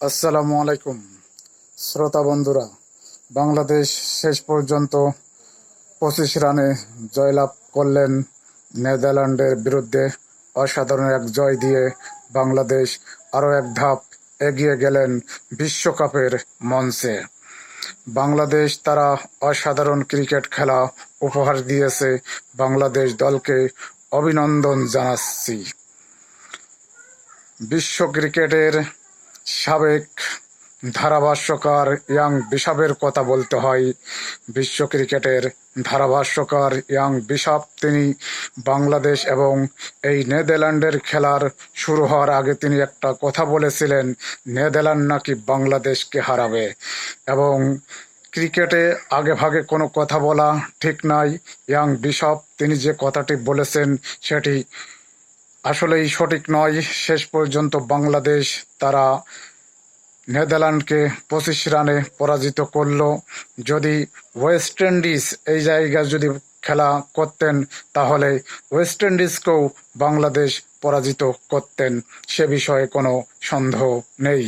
আসসালামু আলাইকুম শ্রোতা বন্ধুরা। বাংলাদেশ শেষ পর্যন্ত 25 রানে জয়লাভ করলেন নেদারল্যান্ডের বিরুদ্ধে। অসাধারণ এক জয় দিয়ে বাংলাদেশ আরও এক ধাপ এগিয়ে গেলেন বিশ্বকাপের মঞ্চে। বাংলাদেশ তারা অসাধারণ ক্রিকেট খেলা উপহার দিয়েছে। বাংলাদেশ দলকে অভিনন্দন জানাচ্ছি। বিশ্ব ক্রিকেটের সাবেক ধারাভাষ্যকার ইয়াং বিশাপের কথা বলতে হয়। বিশ্ব ক্রিকেটের ধারাভাষ্যকার ইয়াং বিশাপ তিনি বাংলাদেশ এবং এই নেদারল্যান্ডের খেলার শুরু হওয়ার আগে তিনি একটা কথা বলেছিলেন, নেদারল্যান্ড নাকি বাংলাদেশকে হারাবে। এবং ক্রিকেটে আগে ভাগে কোনো কথা বলা ঠিক নাই। ইয়াং বিশাপ তিনি যে কথাটি বলেছেন সেটি আসলেই সঠিক নয়। শেষ পর্যন্ত বাংলাদেশ তারা নেদারল্যান্ডকে 25 রানে পরাজিত করল। যদি ওয়েস্ট ইন্ডিজ এই জায়গায় যদি খেলা করতেন তাহলে ওয়েস্ট ইন্ডিজকেও বাংলাদেশ পরাজিত করতেন, সে বিষয়ে কোনো সন্দেহ নেই।